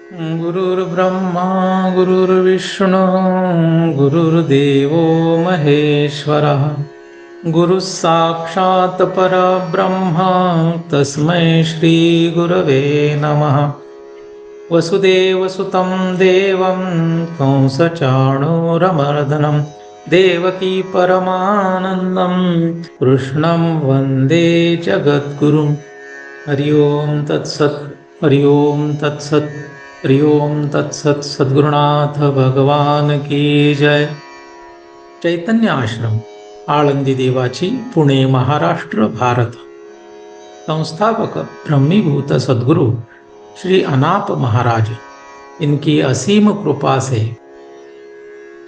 गुरुर्ब्रह्मा गुरुर्विष्णुः गुरुर्देवो महेश्वरः गुरुः साक्षात् परब्रह्म तस्मै श्रीगुरवे नमः। वसुदेवसुतं देवं कंसचाणूरमर्दनं देवकी परमानन्दं कृष्णं वन्दे जगद्गुरुं। हरि ओम तत्सत् हरि ओम तत्सत् हरि ओम तत्सत्। सद्गुरुनाथ भगवान की जय। चैतन्य आश्रम आळंदी देवाची, पुणे, महाराष्ट्र, भारत। संस्थापक ब्रह्मीभूत सद्गुरु श्री अनाप महाराज, इनकी असीम कृपा से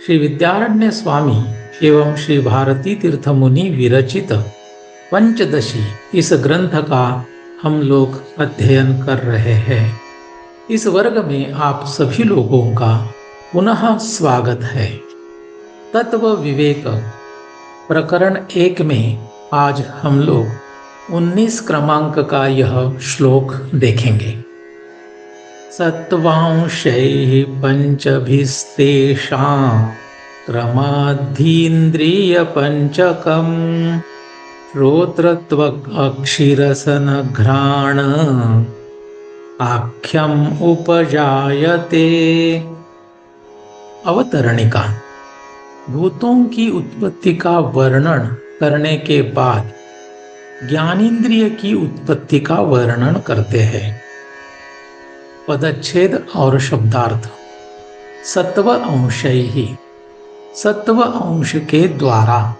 श्री विद्यारण्य स्वामी एवं श्री भारती तीर्थ मुनि विरचित पंचदशी इस ग्रंथ का हम लोग अध्ययन कर रहे हैं। इस वर्ग में आप सभी लोगों का पुनः स्वागत है। तत्व विवेक प्रकरण 1 में आज हम लोग 19 क्रमांक का यह श्लोक देखेंगे। सत्वांशैः पंचभिस्तेषां क्रमाद्धीन्द्रियपञ्चकम् श्रोत्रत्वक्क्षिरसनघ्राण आख्यम उपजायते। अवतरणिका। भूतों की उत्पत्ति का वर्णन करने के बाद ज्ञानेन्द्रिय की उत्पत्ति का वर्णन करते हैं। पदच्छेद और शब्दार्थ। सत्व अंशैः, सत्व अंश के द्वारा,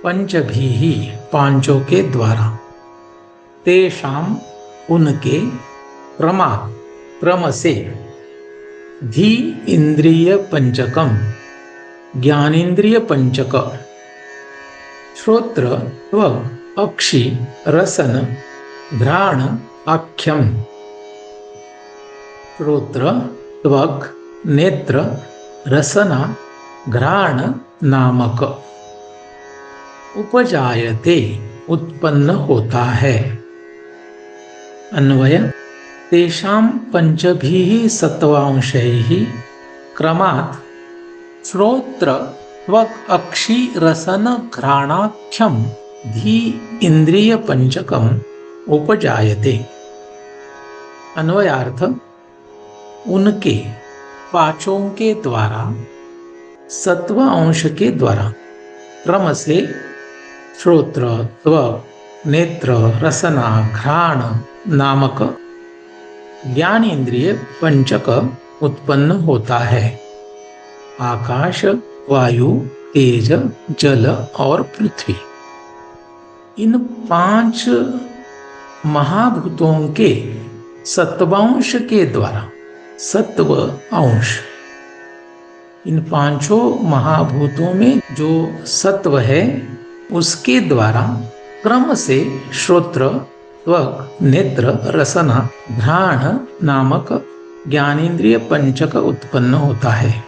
पंचभीः, पांचों के द्वारा, तेषाम उनके, क्रम से, धी इंद्रिय पंचकम ज्ञानेन्द्रिय पंचक, श्रोत्र त्वक अक्षि रसन घ्राण आख्यम, श्रोत्र त्वक नेत्र रसना घ्राण नामक, उपजायते उत्पन्न होता है। अन्वय। तेषां पंचभिः सत्वांशैः क्रमात् श्रोत्र त्वक् अक्षि रसन घ्राणाख्यम धी इंद्रिय पंचकम उपजायते। अन्वयार्थ। उनके, पांचों के द्वारा, सत्व अंश के द्वारा, क्रम से श्रोत्र त्वक नेत्र रसना घ्राण नामक ज्ञान इंद्रिय पंचक उत्पन्न होता है। आकाश, वायु, तेज, जल और पृथ्वी, इन 5 महाभूतों के सत्वांश के द्वारा, सत्व अंश, इन 5 महाभूतों में जो सत्व है उसके द्वारा क्रम से श्रोत्र त्वक नेत्र रसना घ्राण नामक ज्ञानेन्द्रिय पंचक उत्पन्न होता है।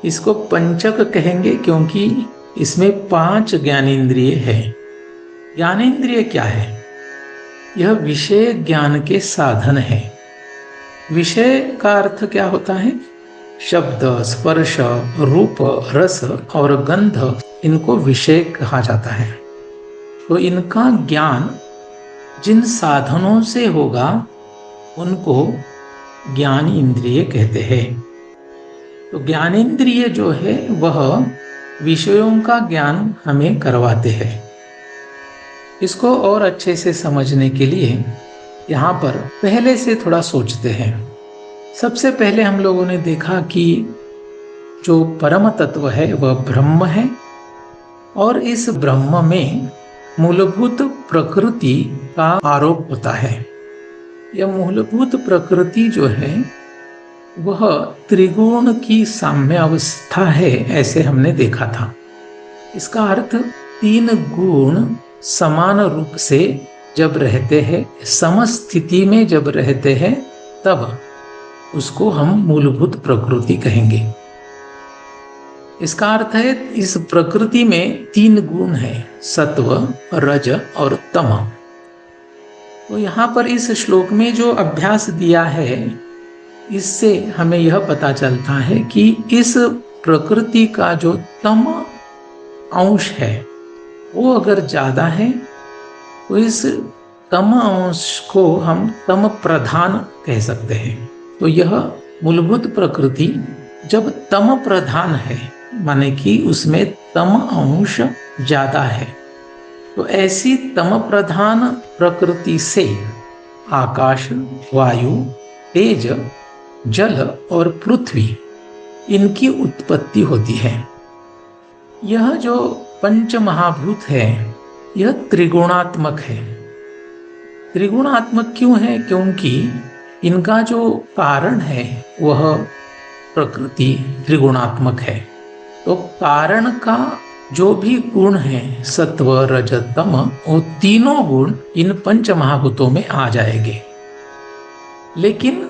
इसको पंचक कहेंगे क्योंकि इसमें 5 ज्ञानेन्द्रिय है। ज्ञानेन्द्रिय क्या है? यह विषय ज्ञान के साधन है। विषय का अर्थ क्या होता है? शब्द, स्पर्श, रूप, रस और गंध, इनको विषय कहा जाता है। तो इनका ज्ञान जिन साधनों से होगा उनको ज्ञान इंद्रिय कहते हैं। तो ज्ञानेन्द्रिय जो है वह विषयों का ज्ञान हमें करवाते हैं। इसको और अच्छे से समझने के लिए यहाँ पर पहले से थोड़ा सोचते हैं। सबसे पहले हम लोगों ने देखा कि जो परम तत्व है वह ब्रह्म है और इस ब्रह्म में मूलभूत प्रकृति का आरोप होता है। यह मूलभूत प्रकृति जो है वह त्रिगुण की साम्य अवस्था है, ऐसे हमने देखा था। इसका अर्थ 3 गुण समान रूप से जब रहते हैं, समस्थिति में जब रहते हैं, तब उसको हम मूलभूत प्रकृति कहेंगे। इसका अर्थ है इस प्रकृति में 3 गुण हैं, सत्व, रज और तम। तो यहाँ पर इस श्लोक में जो अभ्यास दिया है, इससे हमें यह पता चलता है कि इस प्रकृति का जो तम अंश है वो अगर ज्यादा है तो इस तम अंश को हम तम प्रधान कह सकते हैं। तो यह मूलभूत प्रकृति जब तम प्रधान है, माने कि उसमें तम अंश ज्यादा है, तो ऐसी तम प्रधान प्रकृति से आकाश, वायु, तेज, जल और पृथ्वी, इनकी उत्पत्ति होती है। यह जो पंच महाभूत है यह त्रिगुणात्मक है। त्रिगुणात्मक क्यों है? क्योंकि इनका जो कारण है वह प्रकृति त्रिगुणात्मक है। तो कारण का जो भी गुण है, सत्व, रज, तम, वो तीनों गुण इन पंच महाभूतों में आ जाएंगे। लेकिन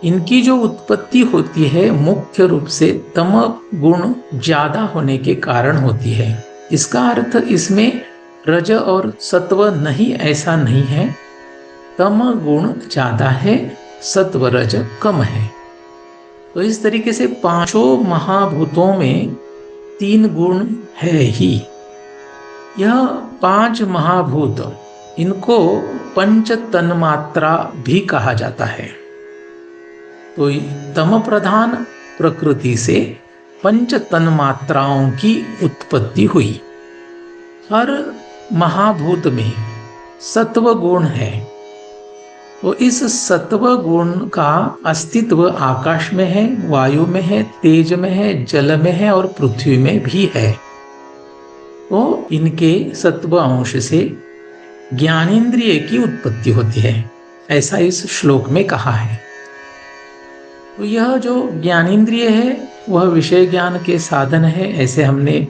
इनकी जो उत्पत्ति होती है मुख्य रूप से तम गुण ज्यादा होने के कारण होती है। इसका अर्थ इसमें रज और सत्व नहीं, ऐसा नहीं है। तम गुण ज्यादा है, सत्व रज कम है। तो इस तरीके से पांचों महाभूतों में तीन गुण है ही। यह पांच महाभूत, इनको पंच तन्मात्रा भी कहा जाता है। तो तम प्रधान प्रकृति से पंच तन्मात्राओं की उत्पत्ति हुई। हर महाभूत में सत्व गुण है। तो इस सत्व गुण का अस्तित्व आकाश में है, वायु में है, तेज में है, जल में है और पृथ्वी में भी है। तो इनके सत्व अंश से ज्ञानेंद्रिय की उत्पत्ति होती है, ऐसा इस श्लोक में कहा है। तो यह जो ज्ञानेंद्रिय है वह विषय ज्ञान के साधन है, ऐसे हमने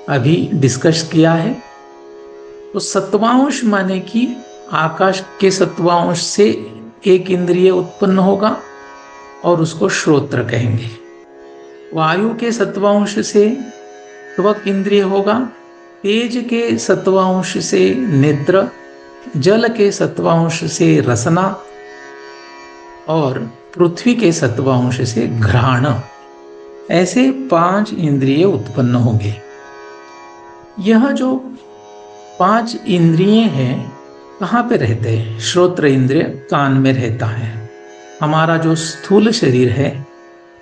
अभी डिस्कस किया है। तो सत्वांश माने कि आकाश के सत्वांश से एक इंद्रिय उत्पन्न होगा और उसको श्रोत्र कहेंगे। वायु के सत्वांश से त्वक इंद्रिय होगा, तेज के सत्वांश से नेत्र, जल के सत्वांश से रसना और पृथ्वी के सत्वांश से घ्राण। ऐसे पांच इंद्रिय उत्पन्न होंगे। यह जो पांच इंद्रिय हैं कहाँ पे रहते हैं? श्रोत्र इंद्रिय कान में रहता है। हमारा जो स्थूल शरीर है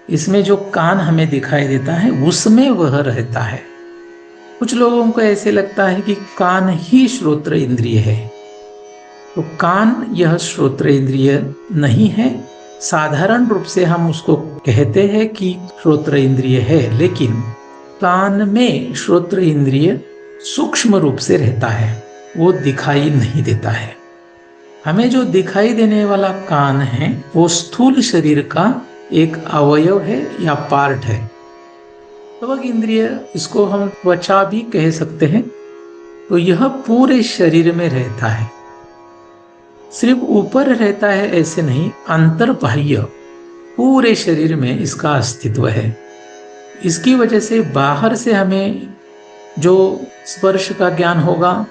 इसमें जो कान हमें दिखाई देता है उसमें वह रहता है। कुछ लोगों को ऐसे लगता है कि कान ही श्रोत्र इंद्रिय है। तो कान यह श्रोत्र इंद्रिय नहीं है। साधारण रूप से हम उसको कहते हैं कि श्रोत्र इंद्रिय है, लेकिन कान में श्रोत्र इंद्रिय सूक्ष्म रूप से रहता है, वो दिखाई नहीं देता है। हमें जो दिखाई देने वाला कान है वो स्थूल शरीर का एक अवयव है या पार्ट है। त्वक इंद्रिय, इसको हम त्वचा भी कह सकते हैं। तो यह पूरे शरीर में रहता है, सिर्फ ऊपर रहता है ऐसे नहीं, अंतर्बाह्य पूरे शरीर में इसका अस्तित्व है। इसकी वजह से बाहर से हमें जो स्पर्श का ज्ञान होगा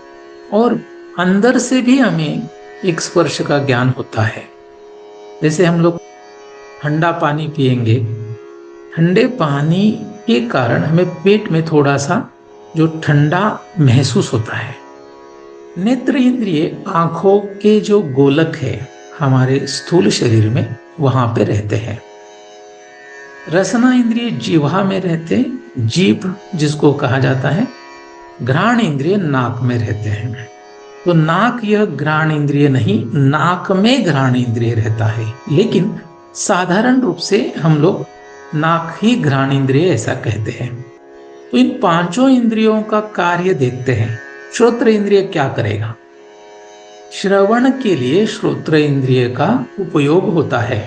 और अंदर से भी हमें एक स्पर्श का ज्ञान होता है। जैसे हम लोग ठंडा पानी पिएंगे, ठंडे पानी के कारण हमें पेट में थोड़ा सा जो ठंडा महसूस होता है। नेत्र इंद्रिय आंखों के जो गोलक है हमारे स्थूल शरीर में, वहां पे रहते हैं। रसना इंद्रिय जीवा में रहते, जीभ जिसको कहा जाता है। घ्राण इंद्रिय नाक में रहते हैं। तो नाक यह घ्राण इंद्रिय नहीं, नाक में घ्राण इंद्रिय रहता है, लेकिन साधारण रूप से हम लोग नाक ही घ्राण इंद्रिय ऐसा कहते हैं। तो इन पांचों इंद्रियों का कार्य देखते हैं। श्रोत्र इंद्रिय क्या करेगा? श्रवण के लिए श्रोत्र इंद्रिय का उपयोग होता है।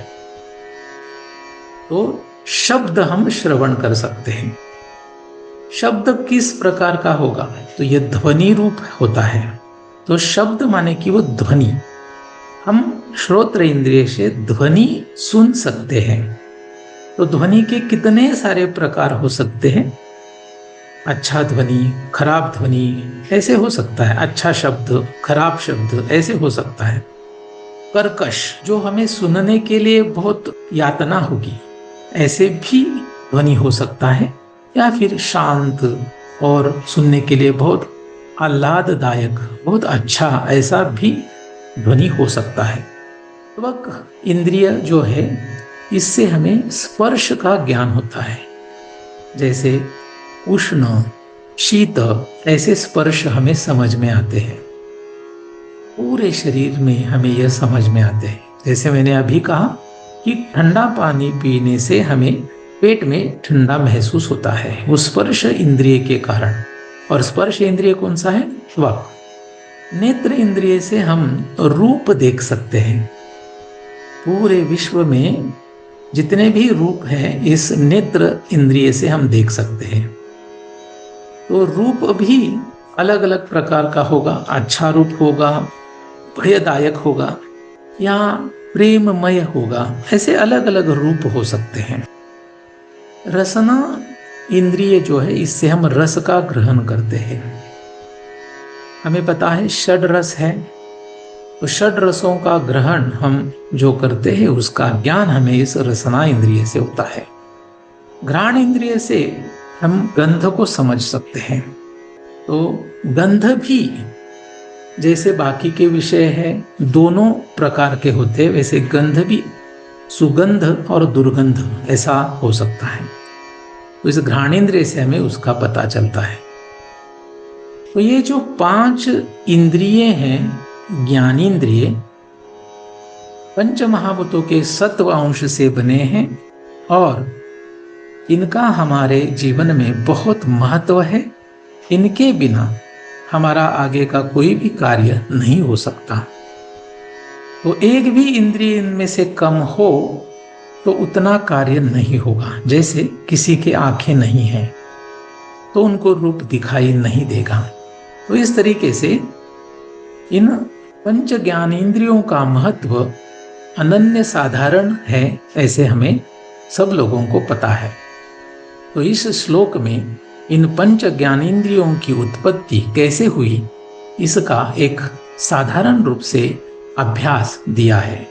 तो शब्द हम श्रवण कर सकते हैं। शब्द किस प्रकार का होगा? तो यह ध्वनि रूप होता है। तो शब्द माने कि वो ध्वनि, हम श्रोत्र इंद्रिय से ध्वनि सुन सकते हैं। तो ध्वनि के कितने सारे प्रकार हो सकते हैं। अच्छा ध्वनि, खराब ध्वनि ऐसे हो सकता है। अच्छा शब्द, खराब शब्द ऐसे हो सकता है। कर्कश, जो हमें सुनने के लिए बहुत यातना होगी, ऐसे भी ध्वनि हो सकता है, या फिर शांत और सुनने के लिए बहुत आह्लाददायक, बहुत अच्छा, ऐसा भी ध्वनि हो सकता है। त्वक इंद्रिय जो है, इससे हमें स्पर्श का ज्ञान होता है। जैसे उष्ण, शीत, ऐसे स्पर्श हमें समझ में आते हैं, पूरे शरीर में हमें यह समझ में आते हैं। जैसे मैंने अभी कहा कि ठंडा पानी पीने से हमें पेट में ठंडा महसूस होता है, वो स्पर्श इंद्रिय के कारण। और स्पर्श इंद्रिय कौन सा है? त्वक। नेत्र इंद्रिय से हम रूप देख सकते हैं। पूरे विश्व में जितने भी रूप हैं, इस नेत्र इंद्रिय से हम देख सकते हैं। तो रूप भी अलग अलग प्रकार का होगा। अच्छा रूप होगा, भयदायक होगा, या प्रेममय होगा, ऐसे अलग अलग रूप हो सकते हैं। रसना इंद्रिय जो है, इससे हम रस का ग्रहण करते हैं। हमें पता है षड रस है, तो षड रसों का ग्रहण हम जो करते हैं, उसका ज्ञान हमें इस रसना इंद्रिय से होता है। घ्राण इंद्रिय से हम गंध को समझ सकते हैं। तो गंध भी जैसे बाकी के विषय है, दोनों प्रकार के होते हैं, वैसे गंध भी सुगंध और दुर्गंध ऐसा हो सकता है। तो इस घ्राणेंद्रिय से हमें उसका पता चलता है। तो ये जो 5 इंद्रिय हैं, ज्ञानेंद्रिय, पंच महाभूतों के सत्व अंश से बने हैं, और इनका हमारे जीवन में बहुत महत्व है। इनके बिना हमारा आगे का कोई भी कार्य नहीं हो सकता। तो एक भी इंद्रिय इनमें से कम हो तो उतना कार्य नहीं होगा। जैसे किसी के आंखें नहीं हैं तो उनको रूप दिखाई नहीं देगा। तो इस तरीके से इन पंच ज्ञानेंद्रियों का महत्व अनन्य साधारण है, ऐसे हमें सब लोगों को पता है। तो इस श्लोक में इन पंच ज्ञानेंद्रियों की उत्पत्ति कैसे हुई, इसका एक साधारण रूप से अभ्यास दिया है।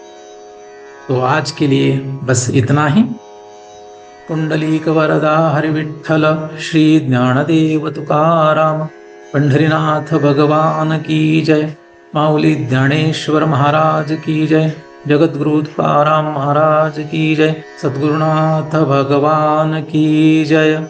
तो आज के लिए बस इतना ही। पुंडलीक वरदा हरि विठ्ठल श्री ज्ञानदेव तुकाराम पंढरीनाथ भगवान की जय। माऊली ज्ञानेश्वर महाराज की जय। जगद्गुरु तुकाराम महाराज की जय। सद्गुरुनाथ भगवान की जय।